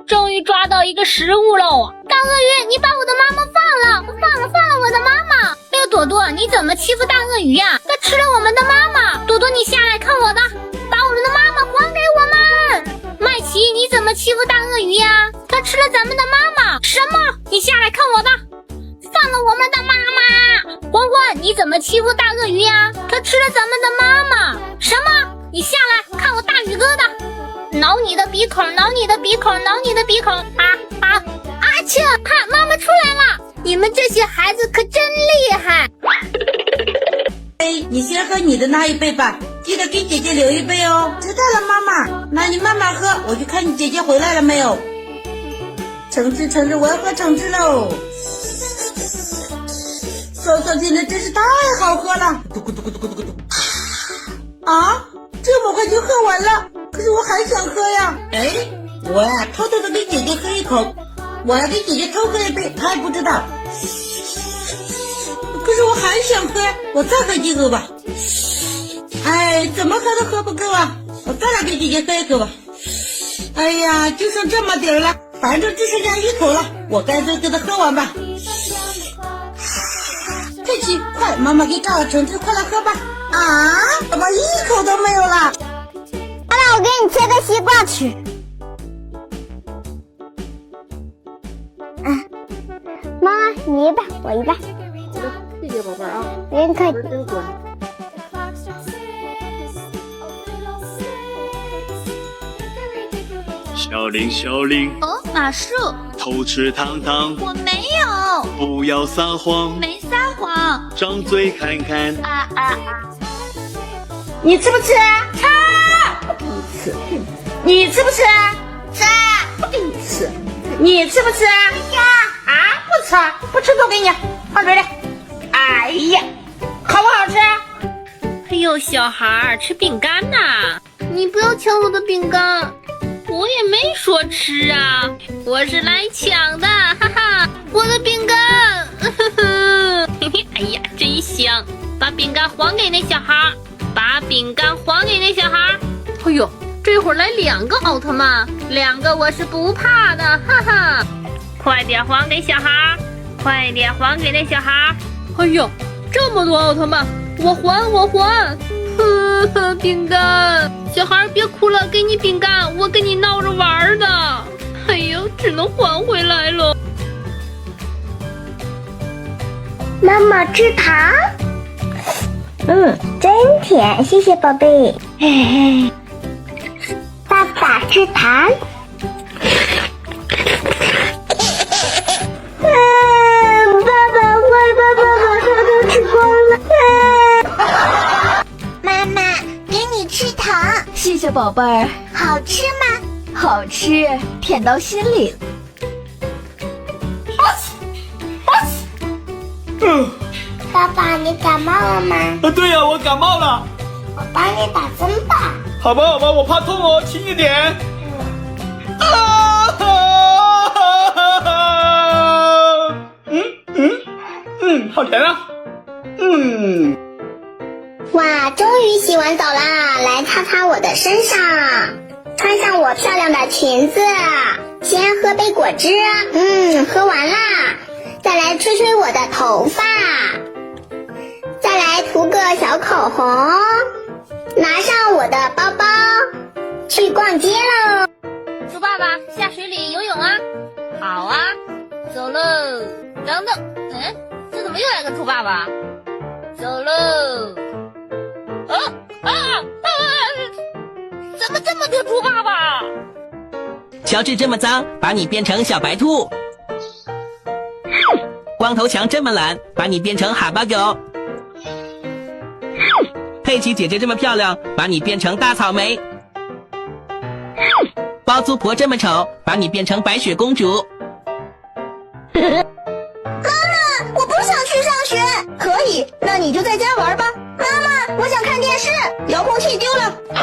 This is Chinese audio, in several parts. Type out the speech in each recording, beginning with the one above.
终于抓到一个食物喽！大鳄鱼，你把我的妈妈放了我的妈妈！哎呦，朵朵，你怎么欺负大鳄鱼呀？它吃了我们的妈妈！朵朵，你下来看我的，把我们的妈妈还给我们！麦琪，你怎么欺负大鳄鱼呀？它吃了咱们的妈妈！什么？你下来看我的，放了我们的妈妈！欢欢，你怎么欺负大鳄鱼呀？它吃了咱们的妈妈！什么？你下来看我大宇哥的！挠你的鼻孔，挠你的鼻孔，挠你的鼻孔！切！看，妈妈出来了！你们这些孩子可真厉害！哎，你先喝你的那一杯吧，记得给姐姐留一杯哦。知道了，妈妈。那你慢慢喝，我去看你姐姐回来了没有。橙汁，我要喝橙汁喽！酸酸甜的真是太好喝了！咕嘟咕嘟咕嘟咕嘟咕嘟。啊，这么快就喝完了？可是我还想喝呀！哎，我呀偷偷的给姐姐喝一口，我要给姐姐偷喝一杯，她还不知道。可是我还想喝，我再喝几口吧。哎，怎么喝都喝不够啊！我再来给姐姐喝一口吧。哎呀，就剩这么点了，反正只剩下一口了，我干脆给她喝完吧。佩奇，快，妈妈给找了橙汁，快来喝吧。啊，怎么一口都没有了？好了，我给你切个西瓜吃。妈妈，你一半，我一半。好的，谢谢宝贝儿啊。别客气。真乖。小林，哦，马术，偷吃糖糖，我没有，不要撒谎，没撒谎。张嘴看看。你吃不吃？吃。不吃。你吃不吃？吃。不给你吃。你吃不吃？吃。啊，不吃，不吃都给你放这里。哎呀，好不好吃？哎呦，小孩儿吃饼干呐！你不要抢我的饼干，我也没说吃啊，我是来抢的，哈哈！我的饼干，嘿嘿，哎呀，真香！把饼干还给那小孩儿，把饼干还给那小孩儿。哎呦，这会儿来2个奥特曼，2个我是不怕的，哈哈！快点还给小孩儿，快点还给那小孩儿。哎呦，这么多奥特曼，我还！呵呵，饼干，小孩别哭了，给你饼干，我跟你闹着玩的。哎呦，只能还回来了。妈妈吃糖。真甜，谢谢宝贝。爸爸吃糖。谢谢宝贝儿。好吃吗？好吃，甜到心里。爸爸，你感冒了吗？对呀，我感冒了。我帮你打针吧。好吧，我怕痛哦，轻一点。好甜啊。哇，终于洗完澡啦！来擦擦我的身上，穿上我漂亮的裙子，先喝杯果汁，喝完啦，再来吹吹我的头发，再来涂个小口红，拿上我的包包，去逛街喽。猪爸爸下水里游泳啊！好啊，走喽。等等，这怎么又来个猪爸爸？走喽。怎么这么多猪爸爸？乔治这么脏，把你变成小白兔；光头强这么懒，把你变成哈巴狗；佩奇姐姐这么漂亮，把你变成大草莓；包租婆这么丑，把你变成白雪公主。妈妈，我不想去上学。可以，那你就在家玩吧。妈妈，我想看电视，遥控器丢了。妈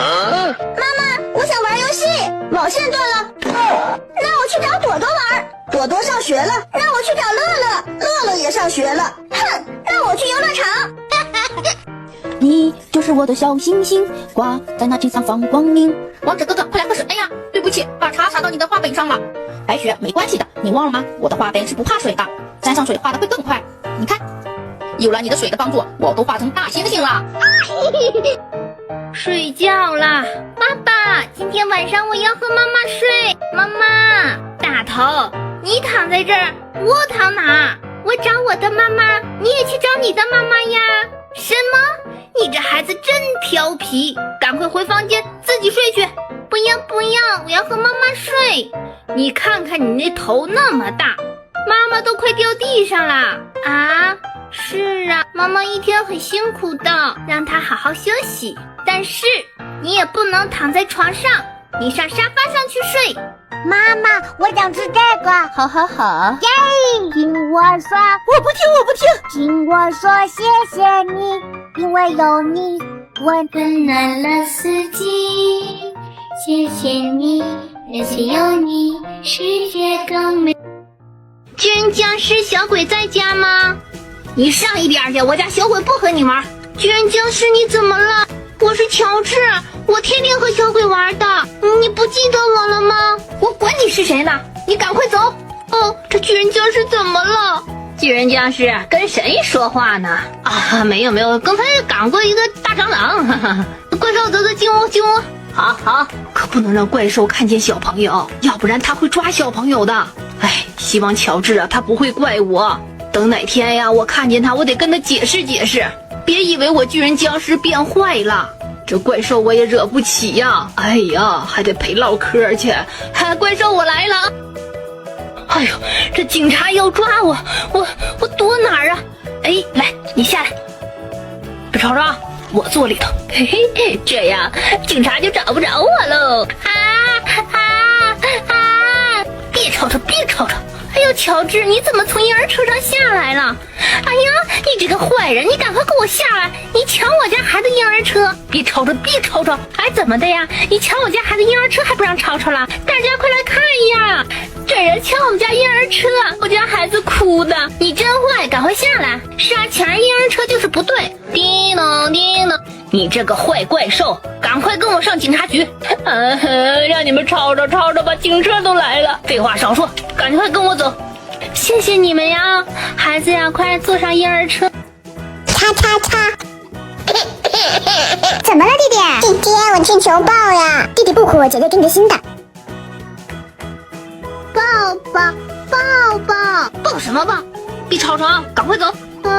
妈，我想玩游戏，网线断了。那我去找朵朵玩。朵朵上学了。那我去找乐乐，乐乐也上学了。哼，那我去游乐场。你就是我的小星星，挂在那天上放光明。王者哥哥，快来喝水！哎呀，对不起，把茶洒到你的画本上了。白雪，没关系的，你忘了吗？我的画本是不怕水的，沾上水画的会更快。你看，有了你的水的帮助，我都画成大猩猩了。睡觉啦，爸爸，今天晚上我要和妈妈睡。妈妈，大头，你躺在这儿，我躺哪？我找我的妈妈，你也去找你的妈妈呀。什么？你这孩子真调皮，赶快回房间自己睡去。不要不要，我要和妈妈睡。你看看你那头那么大，妈妈都快掉地上了啊！是啊，妈妈一天很辛苦的，让她好好休息。但是你也不能躺在床上，你上沙发上去睡。妈妈，我想吃这个。好好好，耶！听我说，我不听。听我说，谢谢你，因为有你，我温暖了四季。谢谢你，而且有你，世界更美。巨人僵尸小鬼在家吗？你上一边去，我家小鬼不和你玩。巨人僵尸你怎么了？我是乔治，我天天和小鬼玩的，你不记得我了吗？我管你是谁呢，你赶快走。哦，这巨人僵尸怎么了？巨人僵尸跟谁说话呢？啊，没有，刚才赶过一个大蟑螂。哈哈，怪兽走进屋。好，可不能让怪兽看见小朋友，要不然他会抓小朋友的。哎，希望乔治他不会怪我。等哪天呀，我看见他，我得跟他解释。别以为我巨人僵尸变坏了，这怪兽我也惹不起呀！哎呀，还得陪唠嗑去。怪兽我来了！哎呦，这警察要抓我，我躲哪儿啊？哎，来，你下来，别吵吵，我坐里头。嘿嘿，这样警察就找不着我喽！别吵吵！哎呦，乔治，你怎么从婴儿车上下来了？哎呀，你这个坏人，你赶快给我下来！你抢我家孩子婴儿车！别吵吵！哎，怎么的呀？你抢我家孩子婴儿车还不让吵吵了？大家快来看呀！这人抢我们家婴儿车，我家孩子哭的。你真坏，赶快下来！是啊，抢人婴儿车就是不对。叮咚！你这个坏怪兽，赶快跟我上警察局！让你们吵吵吧，警车都来了。废话少说，赶快跟我走。谢谢你们呀，孩子呀，快坐上婴儿车。擦。怎么了，弟弟？弟弟，我去求抱呀！弟弟不哭，姐姐给你个新的。抱什么抱？别吵吵，赶快走。抱。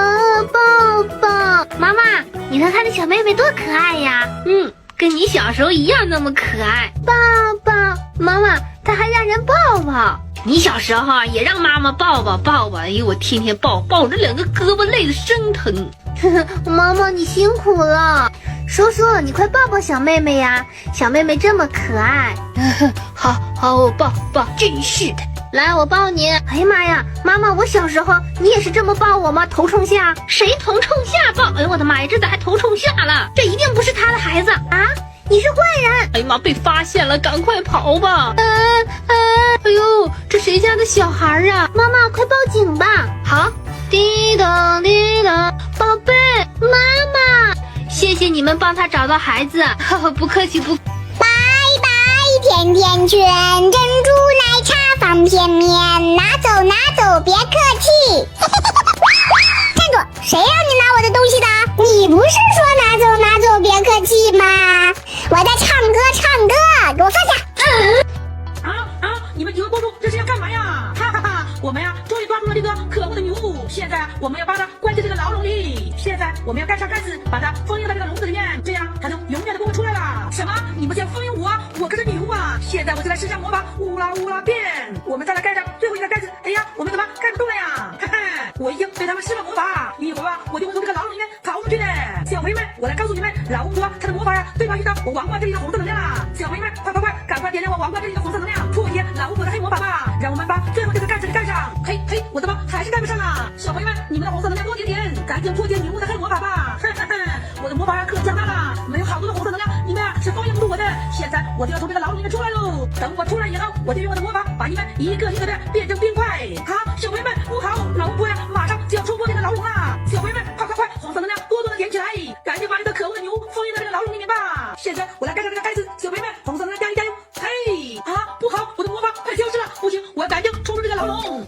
妈妈，你看看这小妹妹多可爱呀！跟你小时候一样那么可爱。抱。妈妈，她还让人抱抱。你小时候也让妈妈抱抱。哎呦，我天天抱着两个胳膊累得生疼。妈妈，你辛苦了。叔叔，你快抱抱小妹妹呀！小妹妹这么可爱。好，我抱。真是的。来，我抱你。哎呀妈呀，妈妈，我小时候你也是这么抱我吗？头冲下？谁头冲下抱？哎呦我的妈呀，这咋还头冲下了？这一定不是他的孩子啊！你是坏人！哎呀妈，被发现了，赶快跑吧！哎呦，这谁家的小孩啊？妈妈，快报警吧！好，滴咚，宝贝，妈妈，谢谢你们帮他找到孩子，不客气。拜拜，甜甜圈，珍珠奶茶方便面，拿走，别客气。站住！谁让你拿我的东西的？你不是说拿走，别客气吗？我在唱歌，给我放下！你们几个公主这是要干嘛呀？哈哈哈！我们呀，终于抓住了这个可恶的女巫，现在我们要把她关进这个牢笼里。现在我们要盖上盖子，把她封印在这个笼子里面，这样她就永远都不会出来了。什么？你们想封印我？我可是女巫啊！现在我就来施下魔法，乌拉变！我们再来盖上最后一个盖子。哎呀，我们怎么盖不动了呀？哈哈！我已经对他们施了魔法，一会儿我就会从这个牢笼里面逃出去的。小朋友们，我来告诉你们，老巫婆她的魔法呀，对方遇到我王冠这里的红色能量啦！小朋友们，快，赶快点亮我王冠这里的红色能量，破解老巫婆的黑魔法吧！让我们把最后这个盖子给盖上。嘿，我怎么还是盖不上啊？小朋友们，你们的红色能量多点，赶紧破解女巫的黑魔法吧！我的魔法呀可强大了，没有好多的红色能量，你们是封印不住我的。现在我就要从这个牢笼里面出来喽！等我出来以后，我就用我的魔法把你们一个的变成冰块。好，小朋友们不好，老巫婆呀马上就要冲破这个牢笼啦！小朋友们，快，红色能量多的点起来，赶紧把你的不行，我要赶紧冲出这个牢笼。